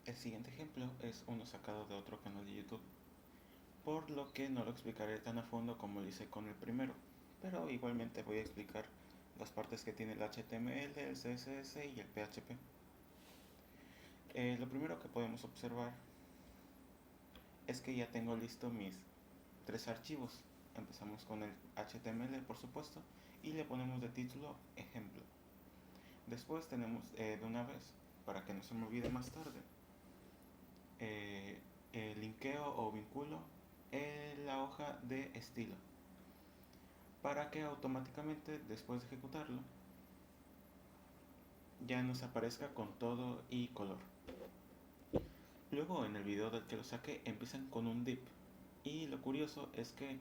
El siguiente ejemplo es uno sacado de otro canal de YouTube, por lo que no lo explicaré tan a fondo como lo hice con el primero, pero igualmente voy a explicar las partes que tiene el HTML, el CSS y el PHP. Lo primero que podemos observar es que ya tengo listo mis tres archivos. Empezamos con el HTML, por supuesto, y le ponemos de título ejemplo. Después tenemos de una vez, para que no se me olvide más tarde, linkeo o vinculo la hoja de estilo para que automáticamente después de ejecutarlo ya nos aparezca con todo y color. Luego en el video del que lo saqué empiezan con un div, y lo curioso es que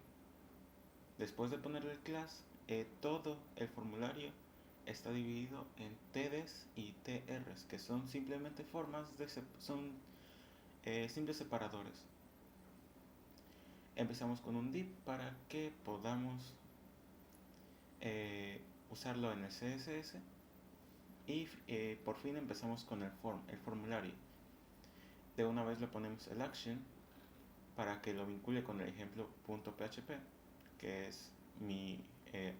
después de ponerle el class, todo el formulario está dividido en TDs y TRs, que son simplemente son simples separadores. Empezamos con un div para que podamos usarlo en el CSS, y por fin empezamos con el formulario. De una vez le ponemos el action para que lo vincule con el ejemplo.php, que es mi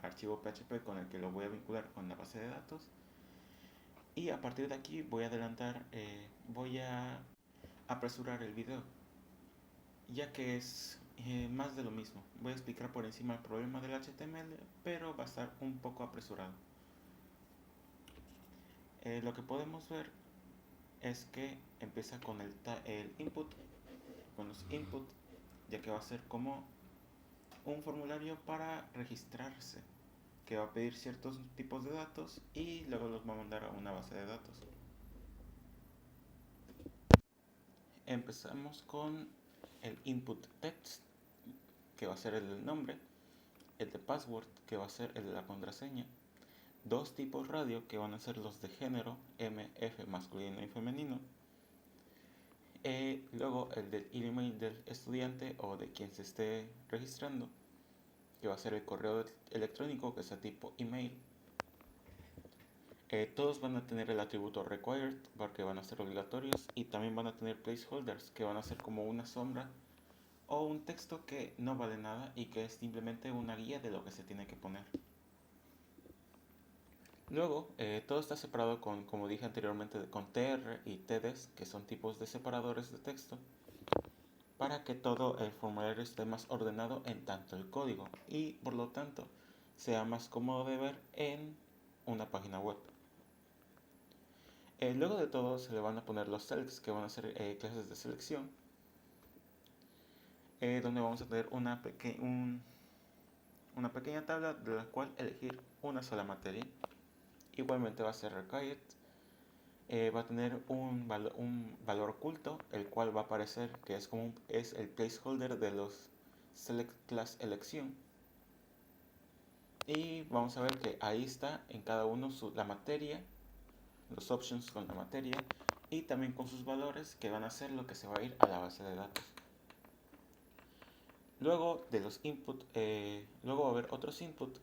archivo PHP con el que lo voy a vincular con la base de datos. Y a partir de aquí voy a apresurar el video, ya que es más de lo mismo. Voy a explicar por encima el problema del HTML, pero va a estar un poco apresurado. Lo que podemos ver es que empieza con el input, con los input, ya que va a ser como un formulario para registrarse, que va a pedir ciertos tipos de datos y luego los va a mandar a una base de datos. Empezamos con el input text, que va a ser el del nombre, el de password, que va a ser el de la contraseña, dos tipos radio, que van a ser los de género, MF masculino y femenino, luego el del email del estudiante o de quien se esté registrando, que va a ser el correo electrónico, que es a tipo email. Todos van a tener el atributo required porque van a ser obligatorios, y también van a tener placeholders, que van a ser como una sombra o un texto que no vale nada y que es simplemente una guía de lo que se tiene que poner. Luego, todo está separado como dije anteriormente, con tr y tds, que son tipos de separadores de texto, para que todo el formulario esté más ordenado en tanto el código y por lo tanto sea más cómodo de ver en una página web. Luego de todo se le van a poner los selects, que van a ser clases de selección, donde vamos a tener una pequeña tabla de la cual elegir una sola materia. Igualmente va a ser required, va a tener un valor oculto, el cual va a aparecer, que es el placeholder de los select class elección. Y vamos a ver que ahí está en cada uno la materia, los options con la materia, y también con sus valores, que van a ser lo que se va a ir a la base de datos. Luego de los input, luego va a haber otros input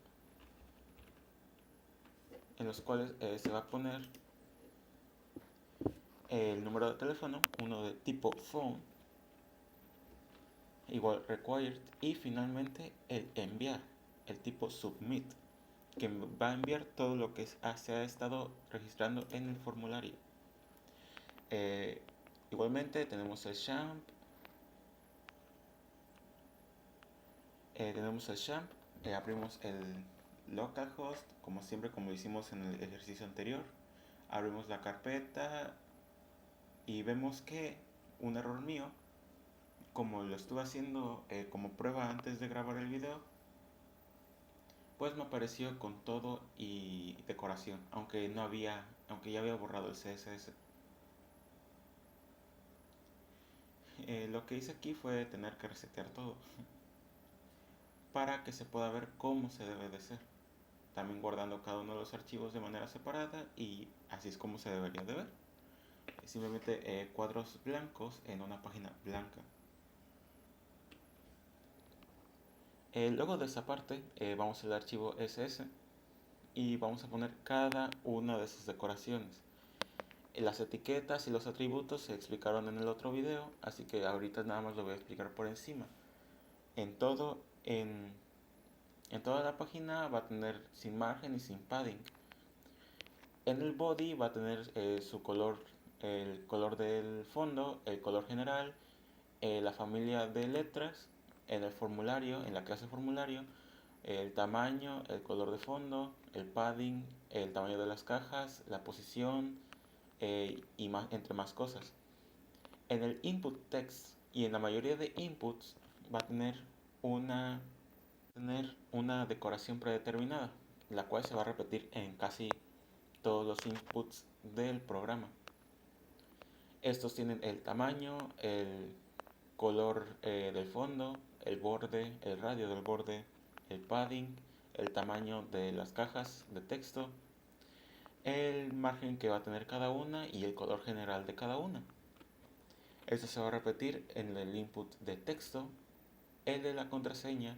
en los cuales se va a poner el número de teléfono, uno de tipo phone, igual required, y finalmente el enviar, el tipo submit, que va a enviar todo lo que se ha estado registrando en el formulario. Igualmente tenemos el champ, abrimos el localhost, como siempre, como hicimos en el ejercicio anterior, abrimos la carpeta y vemos que un error mío, como lo estuve haciendo como prueba antes de grabar el video, pues me apareció con todo y decoración, aunque ya había borrado el CSS. Lo que hice aquí fue tener que resetear todo para que se pueda ver cómo se debe de ser, también guardando cada uno de los archivos de manera separada, y así es como se debería de ver. Simplemente cuadros blancos en una página blanca. Luego de esa parte vamos al archivo ss y vamos a poner cada una de sus decoraciones. Las etiquetas y los atributos se explicaron en el otro video, así que ahorita nada más lo voy a explicar por encima. En todo, en toda la página va a tener sin margen y sin padding. En el body va a tener su color, el color del fondo, el color general, la familia de letras, en el formulario, en la clase formulario, el tamaño, el color de fondo, el padding, el tamaño de las cajas, la posición y más, entre más cosas. En el input text y en la mayoría de inputs va a tener una decoración predeterminada, la cual se va a repetir en casi todos los inputs del programa. Estos tienen el tamaño, el color del fondo, el borde, el radio del borde, el padding, el tamaño de las cajas de texto, el margen que va a tener cada una y el color general de cada una. Esto se va a repetir en el input de texto, el de la contraseña,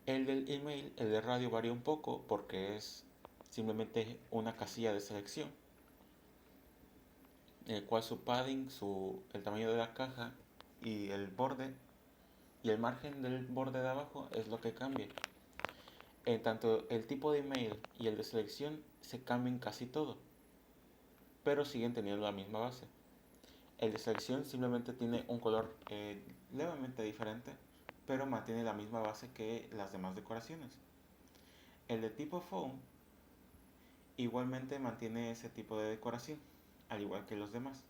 el del email. El de radio varía un poco porque es simplemente una casilla de selección, en el cual su padding, el tamaño de la caja y el borde y el margen del borde de abajo es lo que cambia. En tanto el tipo de email y el de selección se cambian casi todo, pero siguen teniendo la misma base. El de selección simplemente tiene un color levemente diferente, pero mantiene la misma base que las demás decoraciones. El de tipo phone igualmente mantiene ese tipo de decoración, al igual que los demás.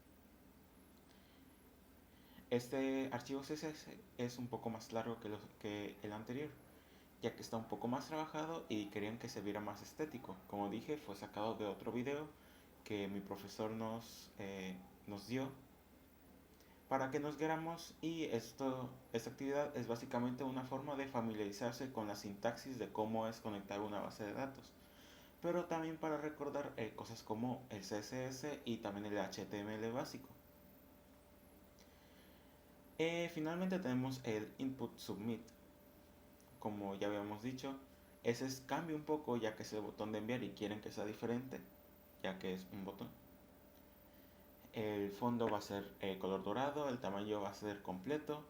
Este archivo CSS es un poco más largo que el anterior, ya que está un poco más trabajado y querían que se viera más estético. Como dije, fue sacado de otro video que mi profesor nos dio para que nos guiáramos, y esta actividad es básicamente una forma de familiarizarse con la sintaxis de cómo es conectar una base de datos, pero también para recordar cosas como el CSS y también el HTML básico. Finalmente tenemos el input submit. Como ya habíamos dicho, ese cambia un poco ya que es el botón de enviar y quieren que sea diferente, ya que es un botón. El fondo va a ser color dorado, el tamaño va a ser completo,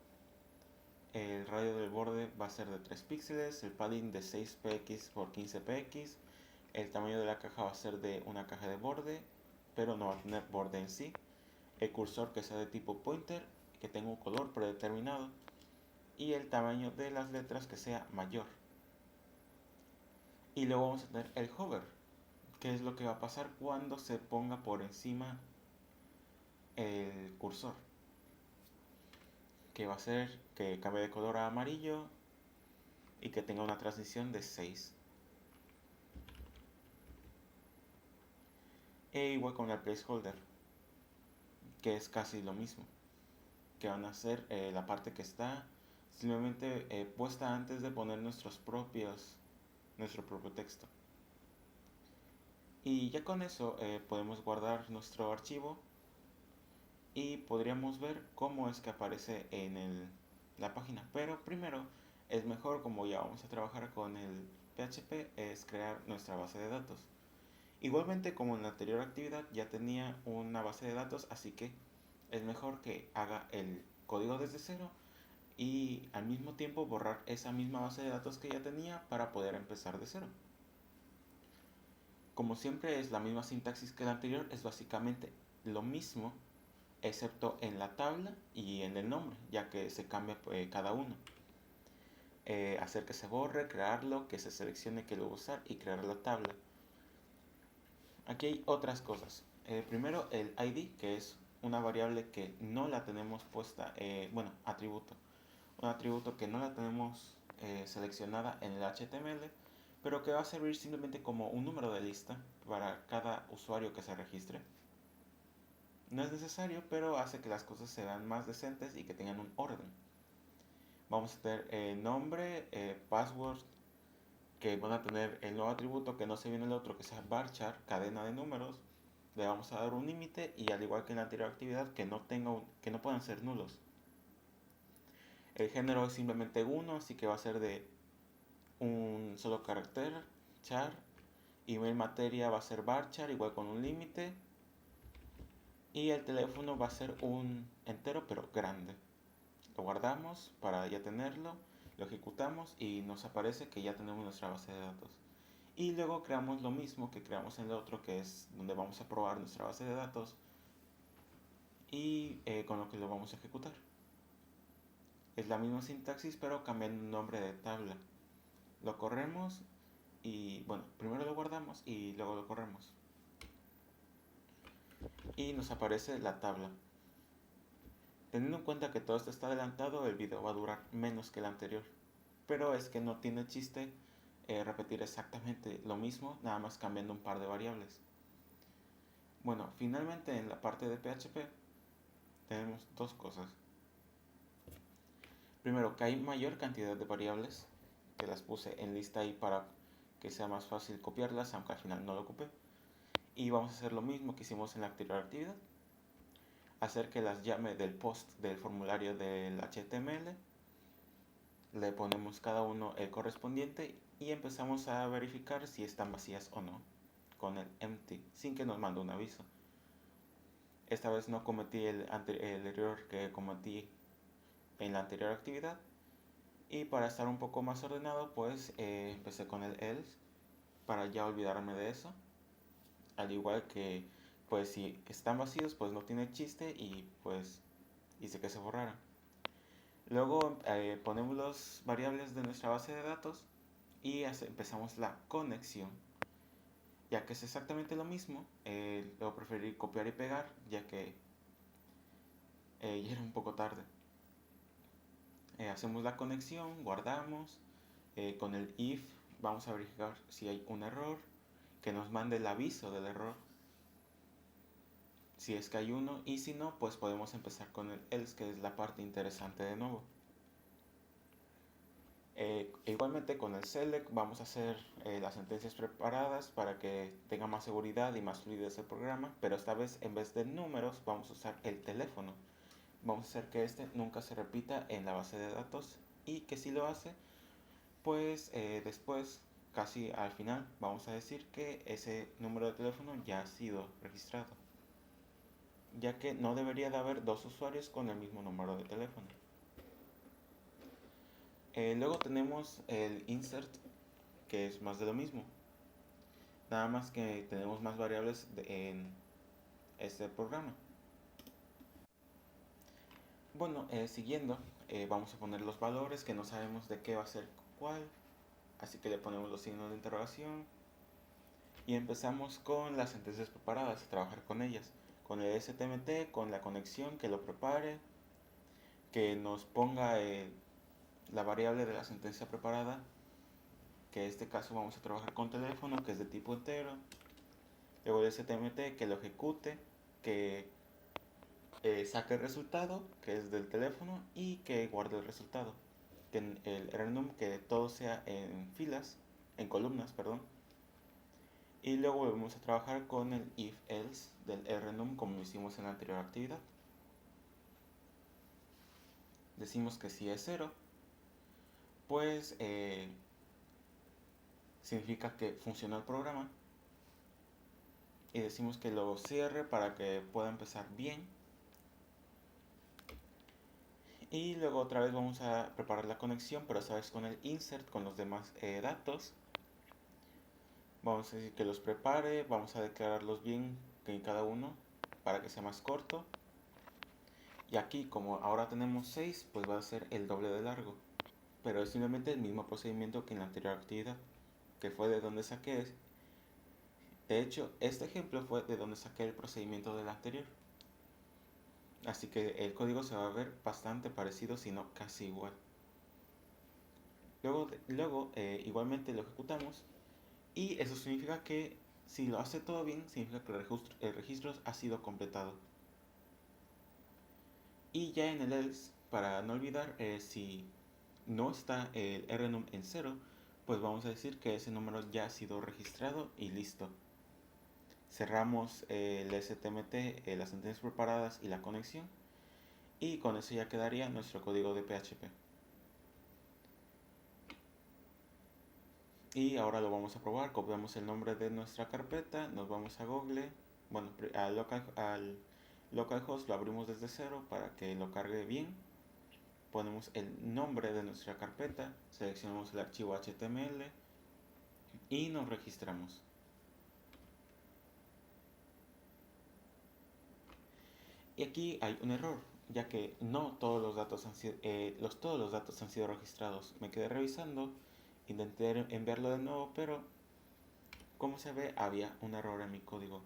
el radio del borde va a ser de 3 píxeles, el padding de 6 px por 15 px, el tamaño de la caja va a ser de una caja de borde, pero no va a tener borde en sí, el cursor que sea de tipo pointer, que tenga un color predeterminado, y el tamaño de las letras que sea mayor. Y luego vamos a tener el hover, que es lo que va a pasar cuando se ponga por encima el cursor, que va a ser que cambie de color a amarillo y que tenga una transición de 6. E igual con el placeholder, que es casi lo mismo, que van a ser la parte que está simplemente puesta antes de poner nuestro propio texto. Y ya con eso podemos guardar nuestro archivo y podríamos ver cómo es que aparece en la página. Pero primero es mejor, como ya vamos a trabajar con el PHP, es crear nuestra base de datos. Igualmente, como en la anterior actividad ya tenía una base de datos, así que es mejor que haga el código desde cero y al mismo tiempo borrar esa misma base de datos que ya tenía para poder empezar de cero. Como siempre es la misma sintaxis que la anterior, es básicamente lo mismo, excepto en la tabla y en el nombre, ya que se cambia cada uno. Hacer que se borre, crearlo, que se seleccione que lo va a usar y crear la tabla. Aquí hay otras cosas. Primero el ID, que es una variable que no la tenemos puesta, atributo. Un atributo que no la tenemos seleccionada en el HTML, pero que va a servir simplemente como un número de lista para cada usuario que se registre. No es necesario, pero hace que las cosas se vean más decentes y que tengan un orden. Vamos a tener nombre, password, que van a tener el nuevo atributo que no se viene el otro, que sea varchar, cadena de números. Le vamos a dar un límite y al igual que en la anterior actividad, que no puedan ser nulos. El género es simplemente 1, así que va a ser de un solo carácter, char. Email materia va a ser varchar, igual con un límite. Y el teléfono va a ser un entero pero grande. Lo guardamos para ya tenerlo, lo ejecutamos y nos aparece que ya tenemos nuestra base de datos. Y luego creamos lo mismo que creamos en el otro, que es donde vamos a probar nuestra base de datos y con lo que lo vamos a ejecutar. Es la misma sintaxis pero cambiando el nombre de tabla. Lo corremos y bueno, primero lo guardamos y luego lo corremos. Y nos aparece la tabla. Teniendo en cuenta que todo esto está adelantado, el video va a durar menos que el anterior. Pero es que no tiene chiste repetir exactamente lo mismo, nada más cambiando un par de variables. Bueno, finalmente en la parte de PHP tenemos dos cosas. Primero, que hay mayor cantidad de variables, que las puse en lista ahí para que sea más fácil copiarlas, aunque al final no lo ocupé. Y vamos a hacer lo mismo que hicimos en la anterior actividad. Hacer que las llame del post del formulario del HTML. Le ponemos cada uno el correspondiente y empezamos a verificar si están vacías o no con el empty, sin que nos mande un aviso. Esta vez no cometí el error que cometí en la anterior actividad. Y para estar un poco más ordenado, pues empecé con el else para ya olvidarme de eso. Al igual que, pues si están vacíos, pues no tiene chiste y pues hice que se borraran. Luego ponemos las variables de nuestra base de datos y empezamos la conexión. Ya que es exactamente lo mismo, luego preferí copiar y pegar, ya que ya era un poco tarde. Hacemos la conexión, guardamos, con el if vamos a verificar si hay un error, que nos mande el aviso del error, si es que hay uno, y si no, pues podemos empezar con el else, que es la parte interesante de nuevo. Igualmente con el select vamos a hacer las sentencias preparadas para que tenga más seguridad y más fluidez el programa, pero esta vez en vez de números vamos a usar el teléfono. Vamos a hacer que este nunca se repita en la base de datos y que si lo hace, pues después, casi al final, vamos a decir que ese número de teléfono ya ha sido registrado, ya que no debería de haber dos usuarios con el mismo número de teléfono. Luego tenemos el insert, que es más de lo mismo, nada más que tenemos más variables en este programa. Bueno, siguiendo, vamos a poner los valores que no sabemos de qué va a ser cuál, así que le ponemos los signos de interrogación y empezamos con las sentencias preparadas, a trabajar con ellas, con el STMT, con la conexión que lo prepare, que nos ponga la variable de la sentencia preparada, que en este caso vamos a trabajar con teléfono, que es de tipo entero, luego el STMT que lo ejecute, que saque el resultado, que es del teléfono, y que guarde el resultado, que el random, que todo sea en filas, en columnas, perdón. Y luego volvemos a trabajar con el if else del random como lo hicimos en la anterior actividad. Decimos que si es 0, pues significa que funcionó el programa. Y decimos que lo cierre para que pueda empezar bien. Y luego otra vez vamos a preparar la conexión, pero esta vez con el insert, con los demás datos. Vamos a decir que los prepare, vamos a declararlos bien en cada uno para que sea más corto. Y aquí, como ahora tenemos 6, pues va a ser el doble de largo. Pero es simplemente el mismo procedimiento que en la anterior actividad, que fue de donde saqué. De hecho, este ejemplo fue de donde saqué el procedimiento del anterior. Así que el código se va a ver bastante parecido, si no casi igual. Luego igualmente lo ejecutamos. Y eso significa que si lo hace todo bien, significa que el registro ha sido completado. Y ya en el else, para no olvidar, si no está el rnum en 0, pues vamos a decir que ese número ya ha sido registrado y listo. Cerramos el STMT, las sentencias preparadas y la conexión. Y con eso ya quedaría nuestro código de PHP. Y ahora lo vamos a probar. Copiamos el nombre de nuestra carpeta, nos vamos a Google, bueno, al Localhost lo abrimos desde cero para que lo cargue bien. Ponemos el nombre de nuestra carpeta, seleccionamos el archivo HTML y nos registramos. Y aquí hay un error, ya que no todos los datos han sido registrados. Me quedé revisando, intenté enviarlo de nuevo, pero como se ve había un error en mi código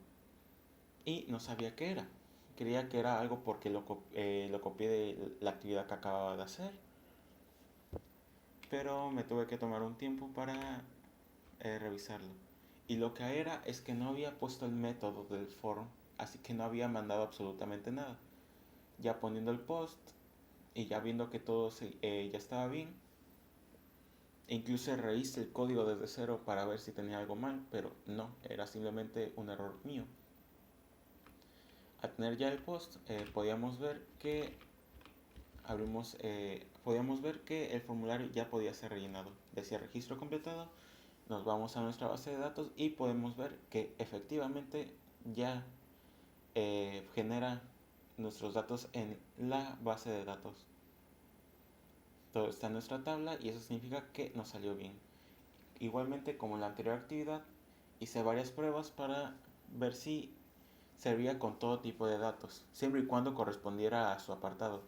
y no sabía qué era. Creía que era algo porque lo copié de la actividad que acababa de hacer, pero me tuve que tomar un tiempo para revisarlo. Y lo que era es que no había puesto el método del form, así que no había mandado absolutamente nada. Ya poniendo el post y ya viendo que todo ya estaba bien, e incluso rehice el código desde cero para ver si tenía algo mal, pero no, era simplemente un error mío. Al tener ya el post, podíamos ver que el formulario ya podía ser rellenado. Decía registro completado, nos vamos a nuestra base de datos y podemos ver que efectivamente ya genera nuestros datos en la base de datos. Todo está en nuestra tabla y eso significa que nos salió bien. Igualmente, como en la anterior actividad, hice varias pruebas para ver si servía con todo tipo de datos, siempre y cuando correspondiera a su apartado.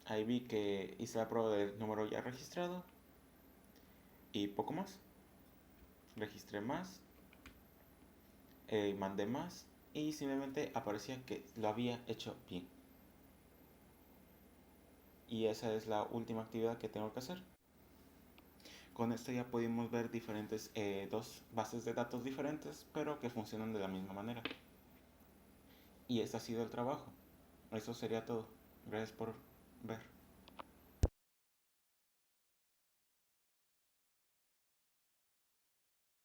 Ahí vi que hice la prueba del número ya registrado y poco más. Registré más, mandé más y simplemente aparecía que lo había hecho bien. Y esa es la última actividad que tengo que hacer. Con esto ya pudimos ver dos bases de datos diferentes, pero que funcionan de la misma manera. Y ese ha sido el trabajo. Eso sería todo. Gracias por ver.